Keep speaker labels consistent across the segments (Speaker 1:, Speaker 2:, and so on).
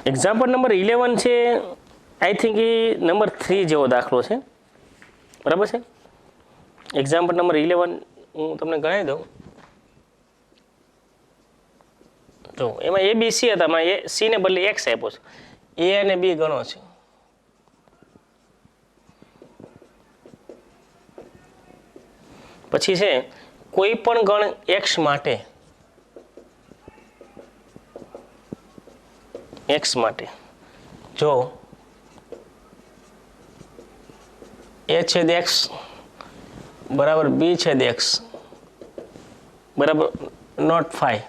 Speaker 1: Example number 11 છે, I think A number 3 જેવો દાખલો છે, બરાબર છે. એક્ઝામ્પલ નંબર 11 હું તમને ગણાવી દઉં. તો એમાં એ બી સી હતા, એ સી ને બદલે એક્સ આપ્યો છે, એ અને બી ગણો છે. પછી છે કોઈ પણ ગણ એક્સ માટે, એક્સ માટે જો એ છેદ એક્સ બરાબર બી છેદ એક્સ બરાબર નોટ 5,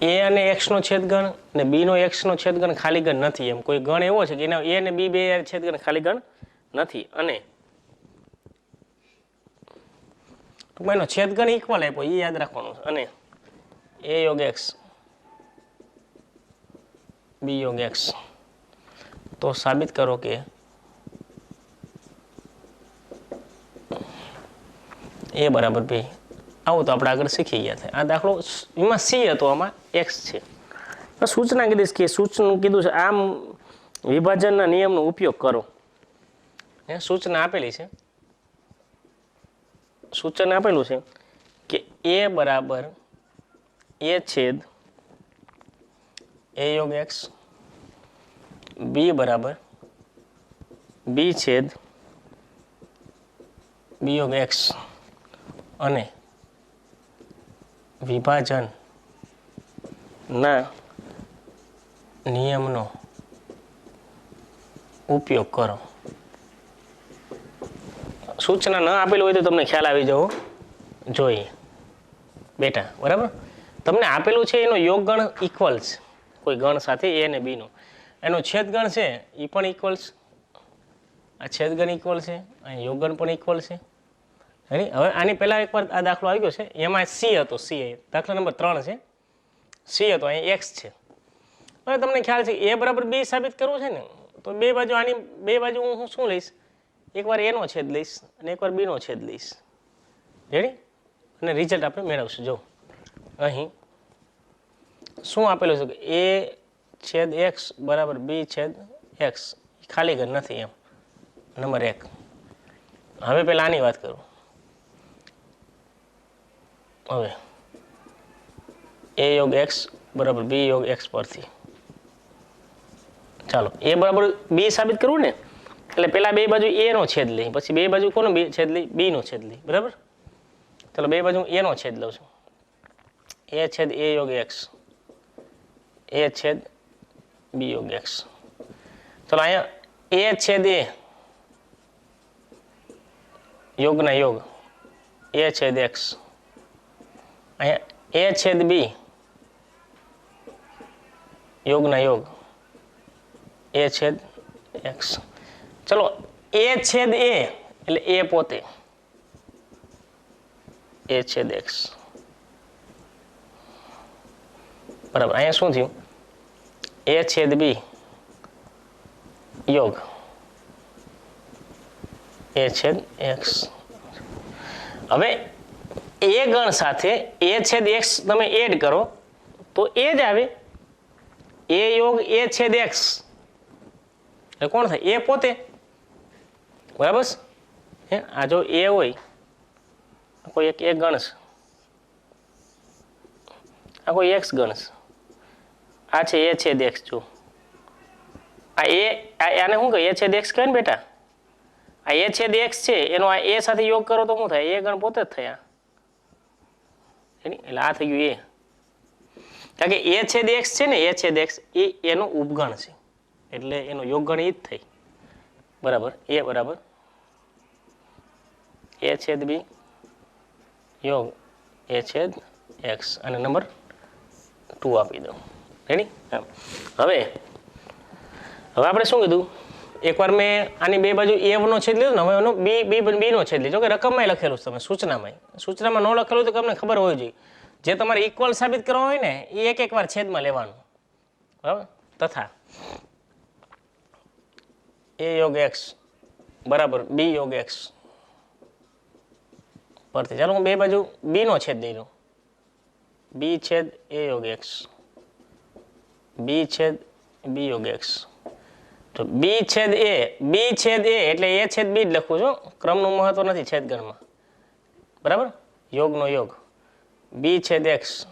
Speaker 1: એ અને એક્સ નો છેદગણ અને બી નો એક્સ નો છેદગણ ખાલી ગણ નથી. એમ કોઈ ગણ એવો છે કે એના એ અને બી બે છેદગણ ખાલી ગણ નથી, અને ટૂંકમાં એનો છેદગણ ઇક્વલ આપ્યો એ યાદ રાખવાનું છે. અને એ યોગ એક્સ બી યોગ એક્સ, તો સાબિત કરો કે એ બરાબર બી. આવું તો આપણે આગળ શીખી ગયા છે. આ દાખલો એમાં સી હતો, આમાં એક્સ છે. સૂચના કીધીશ કે સૂચનું કીધું છે આમ વિભાજનના નિયમનો ઉપયોગ કરો. સૂચના આપેલી છે, સૂચન આપેલું છે કે એ બરાબર એ છેદ એ યોગ એક્સ, બી બરાબર બી છેદ બી યોગ એક્સ, અને વિભાજન ના નિયમનો ઉપયોગ કરો. સૂચના ન આપેલું હોય તો તમને ખ્યાલ આવી જવો જોઈએ બેટા, બરાબર. તમને આપેલું છે એનો યોગ ગણ ઇક્વલ છે કોઈ ગણ સાથે એ અને બી નો, એનો છેદગણ છે એ પણ ઇક્વલ છે, આ છેદગણ ઇક્વલ છે, અહીં યોગગણ પણ ઇક્વલ છે. હવે આની પહેલા એકવાર આ દાખલો આવી ગયો છે, એમાં સી હતો, સી દાખલા નંબર 3 છે, સી હતો, અહીં એક્સ છે. હવે તમને ખ્યાલ છે એ બરાબર બી સાબિત કરવું છે ને, તો બે બાજુ આની બે બાજુ હું શું લઈશ, એકવાર એનો છેદ લઈશ અને એકવાર બીનો છેદ લઈશ, રેડી, અને રિઝલ્ટ આપણે મેળવશું. જો અહીં શું આપેલું છે કે એ છેદ એક્સ બરાબર બી છેદ એક્સ, ખાલી ગણ નથી એમ, નંબર 1. હવે પહેલા આની વાત કરું. હવે એ યોગ એક્સ બરાબર બી યોગ એક્સ પરથી ચાલો એ બરાબર બી સાબિત કરવું ને, એટલે પેલા બે બાજુ એ નો છેદ લઈ, પછી બે બાજુ કોનો છેદ લઈ, બી નો છેદ લઈ, બરાબર. ચાલો બે બાજુ એ નો છેદ લઉં છું, એ છેદ એ યોગ એક્સ, એ છેદ બી યોગ એક્સ. ચાલો અહીંયા એ છેદ એ યોગના યોગ, એ છેદ એક્સ, અહીંયા એ છેદ બી યોગના યોગ, એ છેદ એક્સ. ચલો એ છેદ એ એટલે એ પોતે, એ છેદ એક્સ, બરાબર. અહીંયા શું થયું, એ છેદ બી યોગ એ છેદ એક્સ. હવે એ ગણ સાથે એ છેદ એક્સ તમે એડ કરો તો એ જ આવે, એ યોગ એ છેદ એક્સ એટલે કોણ થાય, એ પોતે, બરાબર. હે આ જો એ હોય કોઈ એક ગણ છે, આ કોઈ એક્સ ગણ છે, આ છે એ છેદ એક્સ. જો આ એ આને શું કહે, એ છેદ એક્સ કહે ને બેટા, આ એ છેદ એક્સ છે એનો આ એ સાથે યોગ કરો તો શું થાય, એ ગણ પોતે જ થયા, એટલે આ થઈ ગયું એ. કારણ કે એ છેદ એક્સ છે ને, એ છેદ એક્સ એ એનો ઉપગણ છે, એટલે એનો યોગગણ એ જ થઈ, બરાબર. એ બરાબર એ છેદ બી યોગ એ છેદ એક્સ, અને નંબર 2 આપી દઉં, રેડી. હવે આપણે શું કીધું, એકવાર મેં આની બે બાજુ એ નો છેદ લીધો ને, હવે એનો બી નો છેદ લીધો, કે રકમમાં લખેલું છે, તમે સૂચનામાં ન લખેલું તો તમને ખબર હોવી જોઈએ, જે તમારે ઇક્વલ સાબિત કરવા હોય ને એ એક વાર છેદમાં લેવાનું, બરાબર. તથા એ યોગ એક્સ બરાબર બી યોગ એક્સ પરથી, ચાલો હું બે બાજુ બી નો છેદ લઈ લઉં, બી છેદ એ યોગ એક્સ, બી છેદ બી યોગ એક્સ. તો બી છેદ એ એટલે એ છેદ બી જ લખું છું, ક્રમનું મહત્વ નથી છેદગણમાં, બરાબર, યોગનો યોગ. બી છેદ એક્સ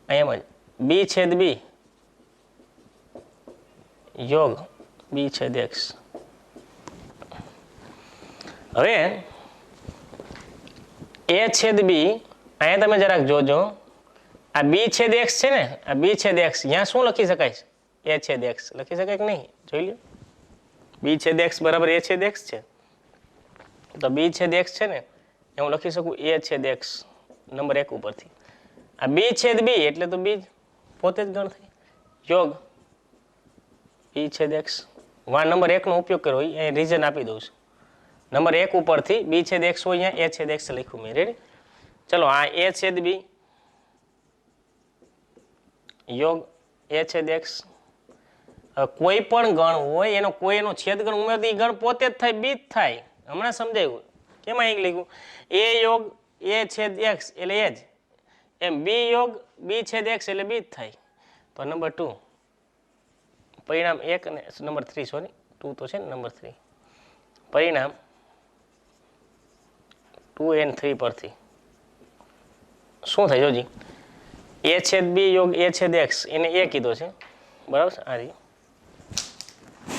Speaker 1: એમ જ, બી છેદ બી યોગ બી છેદ એક્સ. હવે એ છેદ બી અહીંયા તમે જરાક જોજો, આ બી છેદ એક્સ છે ને, આ બી છેદ એક્સ અહીંયા શું લખી શકાય? એ છેદ એક્સ લખી શકાય કે નહીં? જોઈ લો, બી છેદ એક્સ બરાબર એ છેદ એક્સ છે, તો બી છેદ એક્સ છે ને એ હું લખી શકું એ છેદ એક્સ નંબર 1 ઉપરથી. આ બી છેદ બી એટલે તો બી પોતે જ ગણ થઈ, યોગ બી છેદ એક્સ. નંબર 1 નો ઉપયોગ કર્યો હોય, એ રીઝન આપી દઉં છું. નંબર 1 ઉપરથી બી છેદ એક્સ હોય, અહીંયા એ છેદ એક્સ લખ્યું મેં. રેડી? ચલો, આ એ છેદ બી યોગ એ છેદ એક્સ. કોઈ પણ ગણ હોય એનો કોઈ એનો છેદગણ ઉમેરતી ગણ પોતે જ થાય, બી જ થાય. હમણાં સમજાયું કેમાં એક લખ્યું એ યોગ એ છેદ એક્સ એટલે એ જ, એમ બી યોગ બી છેદ એક્સ એટલે બી જ થાય. તો નંબર 2 પરિણામ 1 અને નંબર 3 સોરી 2 તો છે ને નંબર 3 પરિણામ 2 and 3 પરથી શું થાય જોજી? એ છેદ બી યોગ એ છેદ એક્સ એને એ કીધો છે, બરાબર છે, આ રીતે,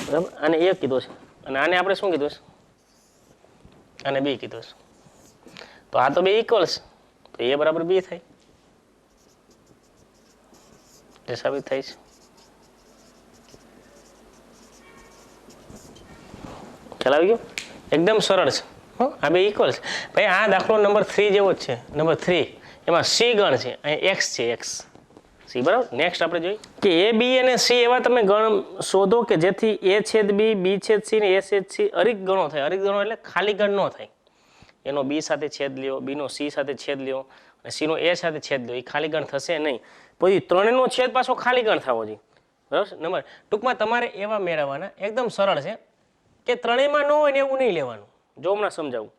Speaker 1: બરાબર, આને એ કીધો છે, અને આને આપણે શું કીધું છે? આને બી કીધું છે. તો આ તો બે ઇક્વલ્સ, તો એ બરાબર બી થાય, જે સાબિત થાય છે. ખ્યાલ આવી ગયો? એકદમ સરળ છે. આ બે ઇક્વલ છે ભાઈ. આ દાખલો નંબર 3 જેવો જ છે. નંબર 3 એમાં સી ગણ છે, અહીં એક્સ છે, એક્સ સી, બરાબર. નેક્સ્ટ આપણે જોઈએ કે એ બી અને સી એવા તમે ગણ શોધો કે જેથી એ છેદ બી છેદ સી ને એ છેદ સી અરિક ગણો થાય. અરિક ગણો એટલે ખાલી ગણ ન થાય. એનો બી સાથે છેદ લ્યો, બીનો સી સાથે છેદ લ્યો અને સીનો એ સાથે છેદ લ્યો, એ ખાલી ગણ થશે નહીં. પછી ત્રણેયનો છેદ પાછો ખાલી ગણ થવો જોઈએ, બરાબર નંબર. ટૂંકમાં તમારે એવા મેળવવાના, એકદમ સરળ છે કે ત્રણેયમાં ન હોય ને એવું નહીં લેવાનું. જો હમણાં સમજાવું,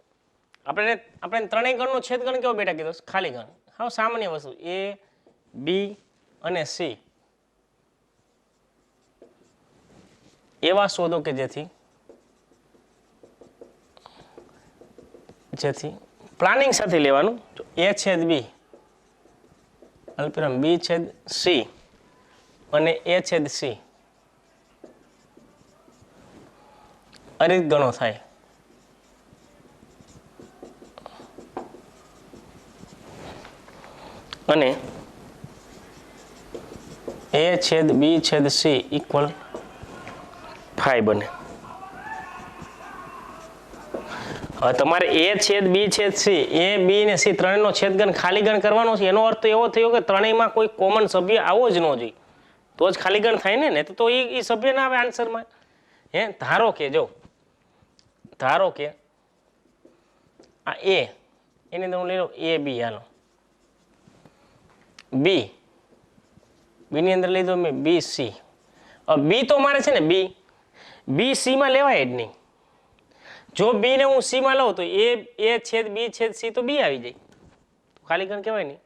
Speaker 1: આપણે ત્રણેય ગણનો છેદગણ કેવો બેટા કીધો? ખાલી ગણ. હા, સામાન્ય વસ્તુ એ બી અને સી એવા શોધો કે જેથી પ્લાનિંગ સાથે લેવાનું. એ છેદ બી અલ્પવિરામ બી છેદ સી અને એ છેદ સી અરિત ગણો થાય. અને એ છેદ બી છેદ સી ઇક્વલ 5 બને. હવે તમારે એ છેદ બી છેદ સી, એ બી ને સી ત્રણેયનો છેદગણ ખાલી ગણ કરવાનો છે. એનો અર્થ તો એવો થયો કે ત્રણેયમાં કોઈ કોમન સભ્ય આવો જ ન જોઈએ, તો જ ખાલી ગણ થાય ને, તો એ સભ્ય ના આવે આન્સરમાં. ધારો કે જો, ધારો કે આ એની અંદર હું લઈ લઉં એ બી, હાલો બીની અંદર લઈ દો મેં બી સી. બી તો મારે છે ને બી સીમાં લેવાય જ નહીં. જો બી ને હું સી માં લઉં તો એ છેદ બી છેદ સી તો બી આવી જાય, ખાલી ગણ કહેવાય નહીં,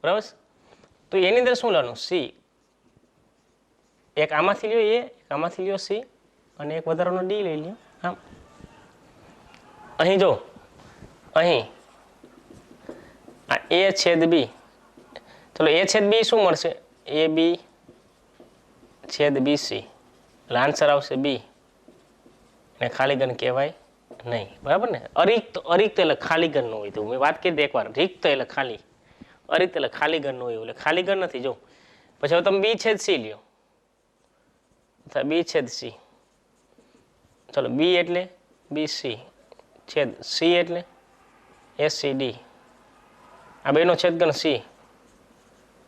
Speaker 1: બરાબર. તો એની અંદર શું લેવાનું? સી. એક આમાંથી લ્યો એ, એક આમાંથી લ્યો સી અને એક વધારાનો ડી લઈ લ્યો. આમ અહીં જો, અહીં આ એ છેદ બી, ચલો એ છેદ બી શું મળશે? એ બી છેદ બી સી, એટલે આન્સર આવશે બી, અને ખાલી ગણ કહેવાય નહીં, બરાબર ને. અરિક્ત એટલે ખાલી ગણ ન હોય. તો મેં વાત કરી એકવાર, રિક્ત એટલે ખાલી, અરિક્ત એટલે ખાલી ગણ ન હોય, એટલે ખાલી ગણ નથી. જો પછી હવે તમે બી છેદ સી લ્યો, બી છેદ સી, ચલો બી એટલે બી સી છેદ સી એટલે એસ સી ડી, આ બેનો છેદગણ સી,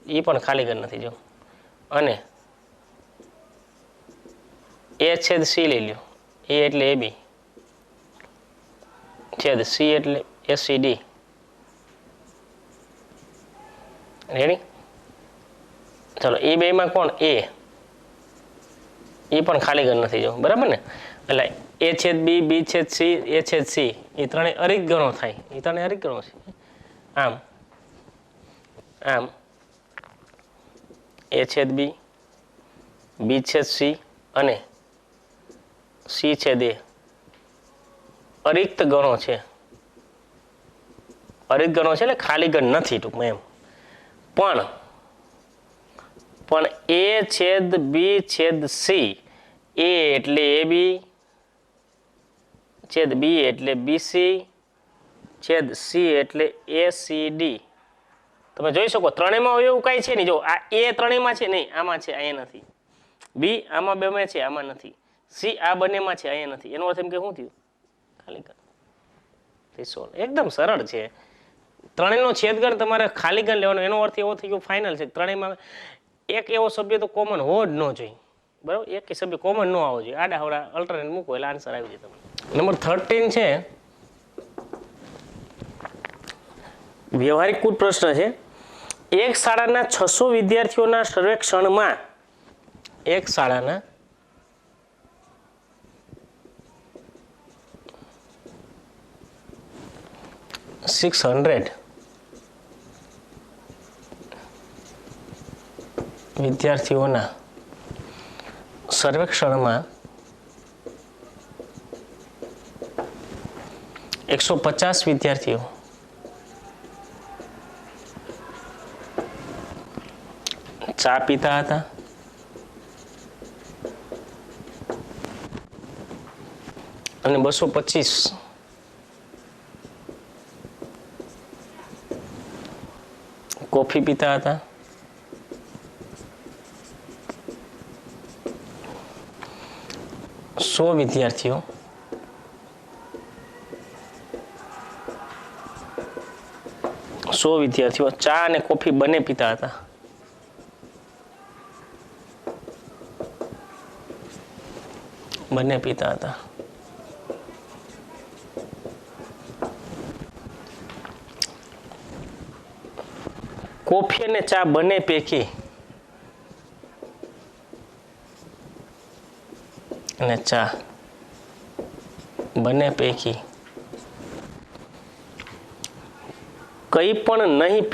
Speaker 1: એ પણ ખાલી ગણ નથી. જો અને એ છેદ સી લઈ લ્યો, એ એટલે એ બી છેદ સી એટલે એસી ડી. રેડી? ચલો એ બેમાં કોણ? એ પણ ખાલી ગણ નથી. જો બરાબર ને. એટલે એ છેદ બી, બી છેદ સી, એ છેદ સી, એ ત્રણેય અરિક ગણો થાય. એ ત્રણેય અરિક ગણો છે. આમ એ છેદ બી બી છેદ સી અને સી છેદ એ અરિક્ત ગણો છે. અરિક્ત ગણો છે એટલે ખાલી ગણ નથી ટૂંકમાં એમ. પણ એ છેદ બી છેદ સી એ એટલે એ બી છેદ બી એટલે બીસી છેદ સી એટલે એસીડી. તમે જોઈ શકો ત્રણેયમાં એવું કાંઈ છે નહીં. જો આ એ ત્રણેયમાં છે નહીં, આમાં છે, અહીંયા નથી. બી આમાં બેમાં છે, આમાં નથી. સી આ બંનેમાં છે, અહીંયા નથી. એનો અર્થ એમ કે શું થયું? ખાલી ગણ. એકદમ સરળ છે. ત્રણેયનો છેદગણ તમારે ખાલી ગણ લેવાનો. એનો અર્થ એવો થઈ ગયો ફાઇનલ છે. ત્રણેયમાં એક એવો સભ્ય તો કોમન હોવો જ ન જોઈએ. બરાબર, એક સભ્ય કોમન ન આવવો જોઈએ. આડા હવડા અલ્ટરનેટ મૂકો એટલે આન્સર આવી જાય તમને. નંબર 13 છે વ્યવહારિક કુલ પ્રશ્ન છે. એક શાળાના 600 વિદ્યાર્થીઓના સર્વેક્ષણમાં 600 વિદ્યાર્થીઓના સર્વેક્ષણમાં 150 વિદ્યાર્થીઓ ચા પીતા હતા અને 225 કોફી પીતા હતા. સો વિદ્યાર્થીઓ ચા અને કોફી બંને પીતા હતા. કોફી અને ચા બંને પૈકી કઈ પણ નહીં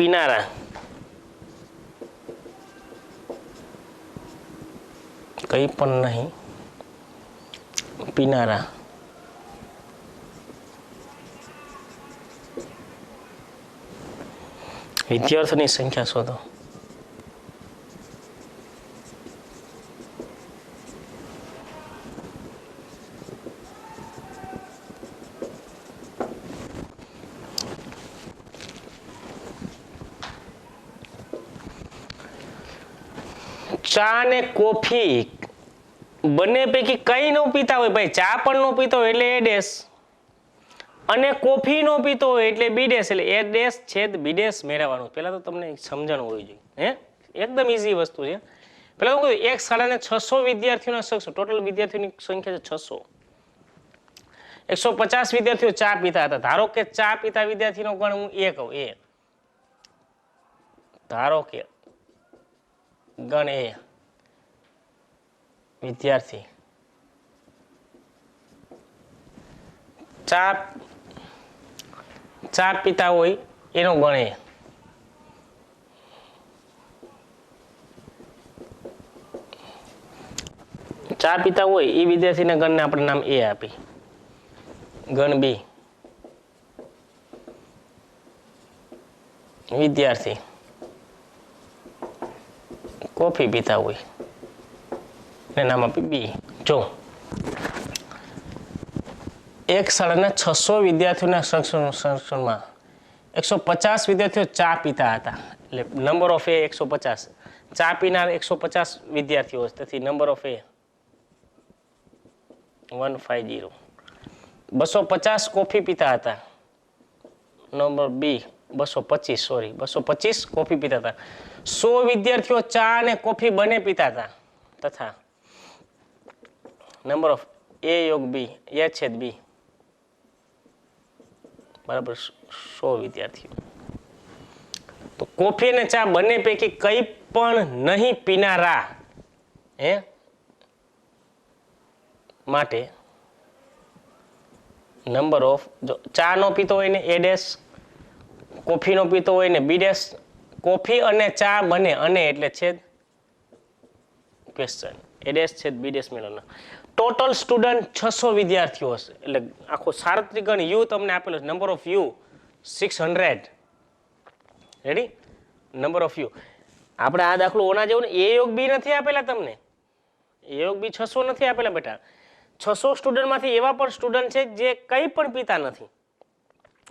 Speaker 1: પીનારા વિદ્યાર્થીઓની સંખ્યા શોધો. ચા ને કોફી બંને પૈકી કઈ ન પીતા હોય ભાઈ, ચા પણ ન પીતો હોય એટલે એ ડેશ અને કોફી નો પીતો હોય એટલે બી ડેશ, એટલે એ ડેશ છેદ બી ડેશ મેળવવાનું. પહેલા તો તમને સમજણ હોવી જોઈએ. એકદમ ઈઝી વસ્તુ છે. પહેલા તો એક શાળાને 600 વિદ્યાર્થીઓના ટોટલ વિદ્યાર્થીઓની સંખ્યા છે 600. 150 વિદ્યાર્થીઓ ચા પીતા હતા. ધારો કે ચા પીતા વિદ્યાર્થીનો ગણ હું એ કહું, એ ધારો કે ગણ એ વિદ્યાર્થી ચા પીતા હોય એનો ગણ એ. ચા પીતા હોય એ વિદ્યાર્થીના ગણને આપણે નામ એ આપી. ગણ બી વિદ્યાર્થી કોફી પીતા હોય એને નામ આપી બી. જો એક શાળાના 600 વિદ્યાર્થીઓના સંરક્ષણમાં 150 વિદ્યાર્થીઓ ચા પીતા હતા. એટલે નંબર ઓફ એ 150, ચા પીનાર 150 વિદ્યાર્થીઓ, તેથી નંબર ઓફ એ 150. 250 કોફી પીતા હતા. નંબર બી 225 કોફી પીતા હતા. 100 વિદ્યાર્થીઓ ચા અને કોફી બંને પીતા હતા તથા નંબર ઓફ એ યોગ બી એ છેદ બી બરાબર 100 વિદ્યાર્થીઓ. તો કોફી અને ચા બંને પૈકી કઈ પણ નહીં પીનારા માટે નંબર ઓફ, જો ચા નો પીતો હોય ને એ ડેશ, કોફી નો પીતો હોય ને બી ડેશ, કોફી અને ચા બને અને એટલે છેદ ક્વેશ્ચન. એ ડેશ છેદ બી ડેશ મેળવવાના. ટોટલ સ્ટુડન્ટ 600 વિદ્યાર્થીઓ હશે. એટલે આખો સાર્વત્રિક ગણ યુ તમને આપેલો છે. Number of U 600. Ready? Number of you. આપણે આ દાખલો ઓના જેવું ને એ યોગ બી નથી આપેલા તમને. એ યોગ બી 600 નથી આપેલા બેટા. 600 સ્ટુડન્ટમાંથી એવા પણ સ્ટુડન્ટ છે જે કંઈ પણ પીતા નથી.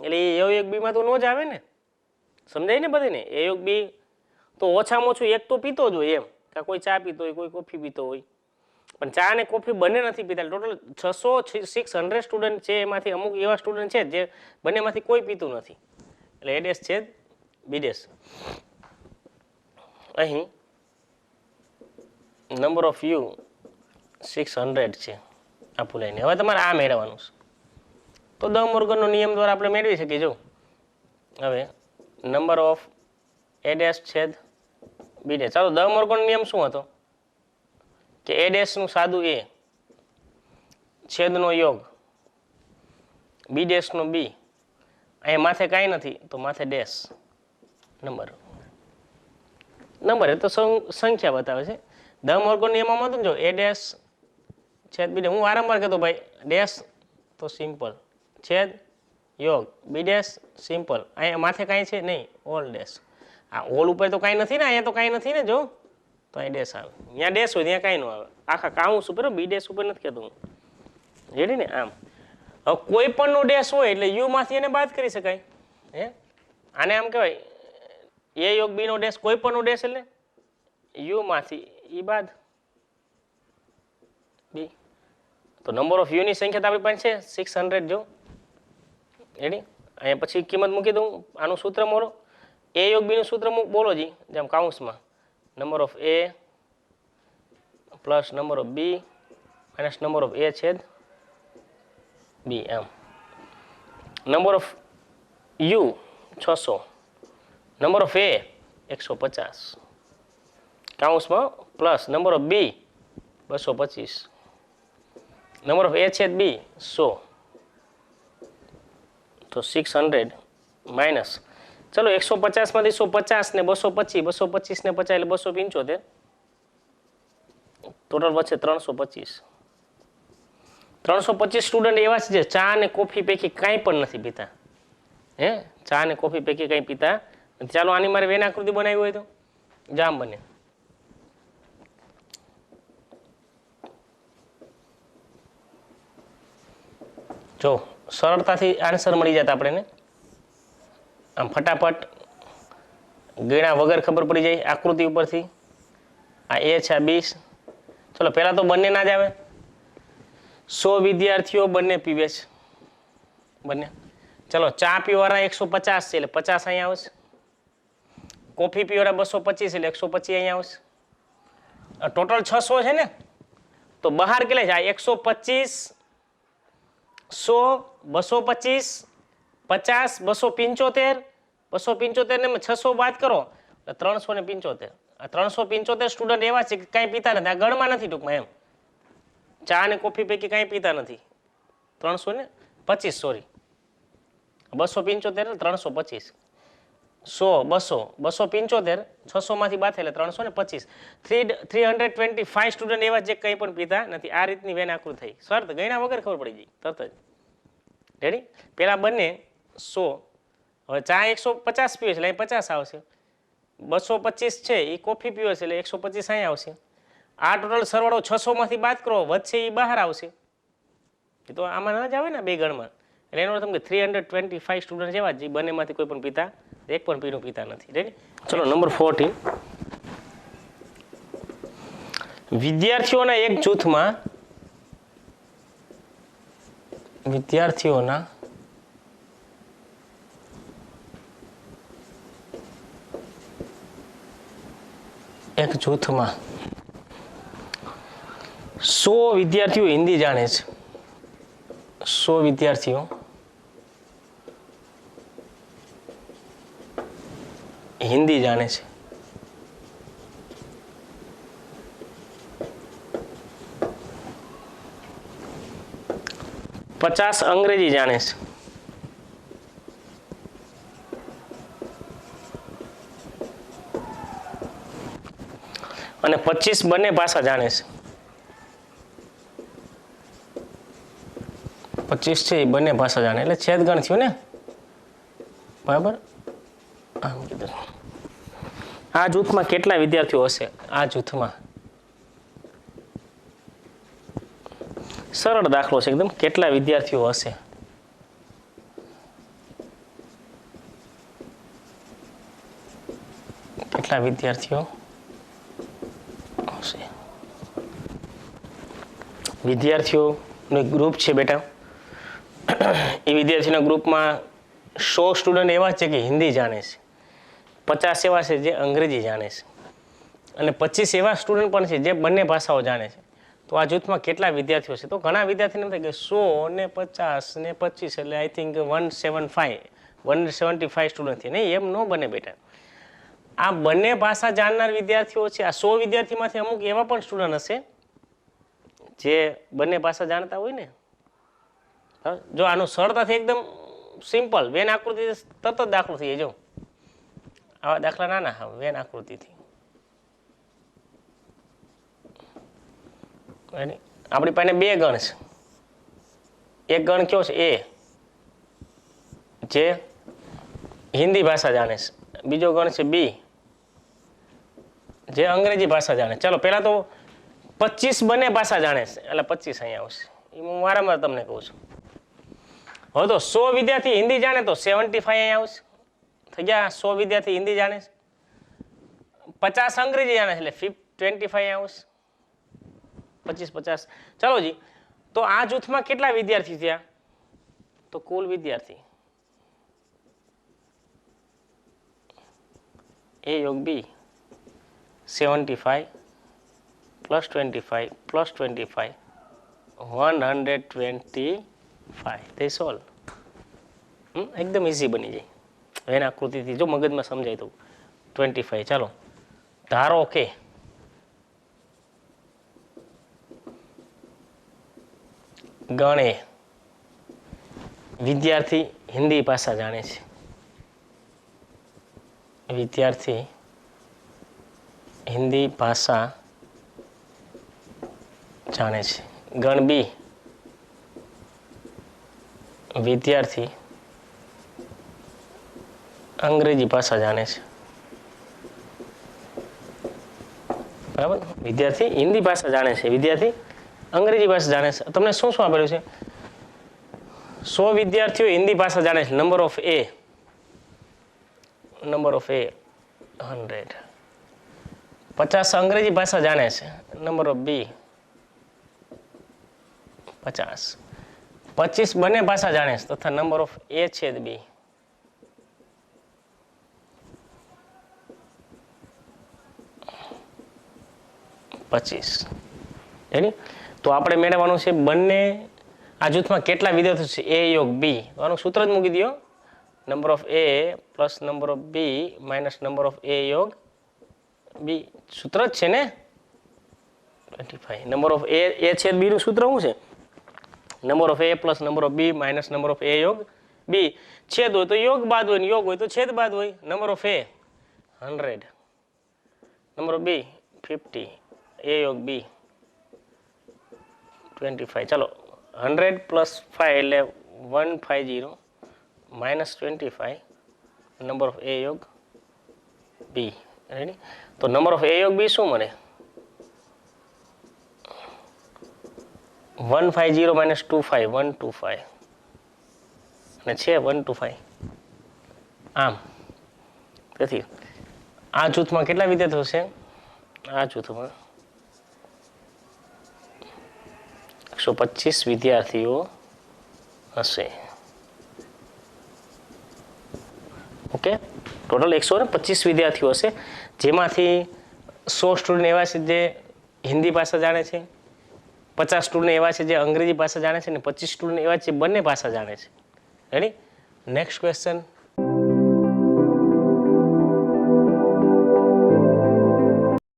Speaker 1: એટલે એ યોગ બીમાં તો નો જ આવે ને. સમજાય ને બધીને? એ યોગ બી તો ઓછામાં ઓછું એક તો પીતો જ હોય એમ. કે કોઈ ચા પીતો હોય, કોઈ કોફી પીતો હોય. પણ ચા અને કોફી બંને નથી પીતા. ટોટલ 600 સ્ટુડન્ટ છે, એમાંથી અમુક એવા સ્ટુડન્ટ છે જે બંનેમાંથી કોઈ પીતું નથી. એટલે એ ડેશ છે બી ડેશ. અહીં નંબર ઓફ યુ 600 છે આપું લઈને. હવે તમારે આ મેળવવાનું છે. તો દ મોર્ગનનો નિયમ દ્વારા આપણે મેળવી શકીએ. જો હવે નંબર ઓફ એ ડેશ છેદ બી ડેશ. ચાલો, દ મોર્ગનનો નિયમ શું હતો? કે એ ડેશનું સાદું એ, છેદનો યોગ, બી ડેશનો બી. અહીંયા માથે કાંઈ નથી તો માથે ડેશ નંબર એ તો સંખ્યા બતાવે છે. દ મોર્ગનનો નિયમમાં હતું જો એ ડેશ છેદ બી ડેશ. હું વારંવાર કહેતો ભાઈ, ડેશ તો સિમ્પલ, છેદ યોગ બી ડેશ સિમ્પલ. અહીંયા માથે કાંઈ છે નહીં, ઓલ ડેશ. આ ઓલ ઉપર તો કાંઈ નથી ને, અહીંયા તો કાંઈ નથી ને. જો તો અહીં ડેશ આવે. ત્યાં ડેશ હોય ત્યાં કાંઈ ન આવે. આખા કાઉન્સ ઉપર બી ડેશ ઉપર નથી કહેતો હું. રેડી ને? આમ હવે કોઈ પણનો ડેશ હોય એટલે યુ માંથી એને બાદ કરી શકાય. હે, આને આમ કહેવાય એ યોગ બી નો ડેશ. કોઈ પણનો ડેશ એટલે યુ માંથી ઈ બાદ બી. તો નંબર ઓફ યુની સંખ્યા તો આપણી પાસે છે 600. જો રેડી? અહીંયા પછી કિંમત મૂકી દઉં. આનું સૂત્ર મોરો, એ યોગ બીનું સૂત્ર બોલો જી, જેમ કાઉન્સમાં number of A plus number of B minus number of A છેદ બી. એમ number of U 600, number of A 150 કાઉન્સમાં plus number of B 225, number of A છેદ બી 100. તો 600 માઇનસ, ચલો 150 માંથી 150 ને 225, 225 ને 50 એટલે 275. ટોટલ વચ્ચે 325. 325 સ્ટુડન્ટ એવા છે જે ચા અને કોફી પૈકી કાંઈ પણ નથી પીતા. હે, ચા અને કોફી પૈકી કંઈ પીતા નથી. ચાલો આની મારે વેન આકૃતિ બનાવી હોય તો જામ બને. જો સરળતાથી આન્સર મળી જતા આપણે આમ ફટાફટ ગણ્યા વગર ખબર પડી જાય આકૃતિ ઉપરથી. આ એ છે, આ 20. ચલો પહેલા તો બંને ના જ આવે. 100 વિદ્યાર્થીઓ બંને પીવે છે, બંને. ચલો ચા પીવાળા 150 છે એટલે 50 અહીંયા આવશે. કોફી પીવાળા 225 એટલે 125 અહીંયા આવશે. ટોટલ 600 છે ને, તો બહાર કેટલા છે? આ 125, 100, 225, 50, 275, 275 ને 600 બાદ કરો એટલે 375. આ 375 સ્ટુડન્ટ એવા છે કે કાંઈ પીતા નથી. આ ગણમાં નથી ટૂંકમાં એમ. ચા અને કોફી પૈકી કાંઈ પીતા નથી. 325 સોરી, 275 325, 100, 200, 275, 600 માંથી બાદ એટલે 325. 325 સ્ટુડન્ટ એવા જે કંઈ પણ પીતા નથી. આ રીતની વેન આકૃતિ થઈ. શરત ગણ્યા વગર ખબર પડી જાય તરત જ. રેડી? પેલા બંને 100. હવે ચા 150 પીવે છે એટલે 50 આવશે. 225 છે એ કોફી પીવે છે એટલે 125 અહીંયા આવશે. આ ટોટલ સરવાળો 600 માંથી બાદ કરો, વધશે એ બહાર આવશે. એ તો આમાં ન જ આવે ને બે ગણમાં. એટલે એનો અર્થ કે 325 સ્ટુડન્ટ જેવા જ બંનેમાંથી કોઈ પણ પીતા, એક પણ પીણું પીતા નથી. રેડી? ચલો નંબર 14. વિદ્યાર્થીઓના એક જૂથમાં એક જૂથમાં 100 વિદ્યાર્થીઓ હિન્દી જાણે છે. 100 વિદ્યાર્થીઓ હિન્દી જાણે છે. પચાસ અંગ્રેજી જાણે છે. અને 25 બંને ભાષા જાણે છે. 25 છે એ બંને ભાષા જાણે એટલે છેદગણ થયું ને, બરાબર. આમ કીધું. આ જૂથમાં કેટલા વિદ્યાર્થીઓ હશે? આ જૂથમાં સરળ દાખલો છે એકદમ. કેટલા વિદ્યાર્થીઓ હશે? કેટલા વિદ્યાર્થીઓ હશે? વિદ્યાર્થીઓનું ગ્રુપ છે બેટા. એ વિદ્યાર્થીના ગ્રુપમાં 100 સ્ટુડન્ટ એવા છે કે હિન્દી જાણે છે, 50 એવા છે જે અંગ્રેજી જાણે છે, અને 25 એવા સ્ટુડન્ટ પણ છે જે બંને ભાષાઓ જાણે છે. તો આ જૂથમાં કેટલા વિદ્યાર્થીઓ છે? તો ઘણા વિદ્યાર્થીને એમ થાય કે 100 ને 50 ને 25 એટલે આઈ થિંક 175 સ્ટુડન્ટ છે. નહીં, એમ ન બને બેટા. આ બંને ભાષા જાણનાર વિદ્યાર્થીઓ છે. આ 100 વિદ્યાર્થીમાંથી અમુક એવા પણ સ્ટુડન્ટ હશે જે બંને ભાષા જાણતા હોય ને. જો આનું સરળતાથી એકદમ સિમ્પલ વેન આકૃતિ તરત જ દાખલો થઈ જાય. જો આવા દાખલા નાના હા વેન આકૃતિથી. આપણી પાસે 2 ગણ છે. એક ગણ કયો છે? એ, જે હિન્દી ભાષા જાણે છે. બીજો ગણ છે બી, જે અંગ્રેજી ભાષા જાણે. ચાલો પહેલા તો 25 બંને ભાષા જાણે છે એટલે 25 અહીંયા આવશે. એ હું વારંવાર તમને કહું છું. હવે તો 100 વિદ્યાર્થી હિન્દી જાણે તો 75 અહીંયા આવશે. થઈ ગયા 100 વિદ્યાર્થી હિન્દી જાણે છે, 50 અંગ્રેજી જાણે છે એટલે 25 અહીંયા આવશે. 25 ચાલો જી. તો આ જૂથમાં કેટલા વિદ્યાર્થી થયા? તો કુલ વિદ્યાર્થી એ યોગ બી 75 પ્લસ 25 પ્લસ 25 125. That's all. એકદમ ઇઝી બની જાય એના આકૃતિથી. જો મગજમાં સમજાય તો 25. ચાલો ધારો કે ગણે વિદ્યાર્થી હિન્દી ભાષા જાણે છે. વિદ્યાર્થી હિન્દી ભાષા જાણે છે. ગણ બી વિદ્યાર્થી અંગ્રેજી ભાષા જાણે છે. બરાબર. વિદ્યાર્થી હિન્દી ભાષા જાણે છે, વિદ્યાર્થી અંગ્રેજી ભાષા જાણે છે. તમને શું શું આપેલું છે? 100 વિદ્યાર્થીઓ હિન્દી ભાષા જાણે છે. Number of A 100. 50 અંગ્રેજી ભાષા જાણે છે. Number of B 50. 25 બંને ભાષા જાણે છે તથા નંબર ઓફ એ છેદ બી 25. રેડી? તો આપણે મેળવવાનું છે બંને આ જૂથમાં કેટલા વિદ્યાર્થીઓ છે? એ યોગ બી. આનું સૂત્ર જ મૂકી દો. Number of A plus number of B minus number of A યોગ બી. સૂત્ર જ છે ને 25. નંબર ઓફ એ છેદ બી નું સૂત્ર શું છે? Number of A plus number of B minus number of A યોગ બી. છેદ હોય તો યોગ બાદ હોય, યોગ હોય તો છેદ બાદ હોય. Number of A 100, number of B 50, A યોગ બી 25. ચાલો 100 પ્લસ 5 એટલે 150 માઇનસ 25 નંબર ઓફ એ યોગ બી. રેડી? તો નંબર ઓફ એ યોગ બી શું મળે? 150 માઇનસ 25 125 અને છે 125. આમ તેથી આ જૂથમાં કેટલા વિદ્યાર્થીઓ છે? આ જૂથમાં 125 વિદ્યાર્થીઓ હશે. ઓકે, ટોટલ 125 વિદ્યાર્થીઓ હશે, જેમાંથી 100 સ્ટુડન્ટ એવા છે જે હિન્દી ભાષા જાણે છે, 50 સ્ટુડન્ટ એવા છે જે અંગ્રેજી ભાષા જાણે છે, અને 25 સ્ટુડન્ટ એવા છે બંને ભાષા જાણે છે. રેડી? Next question.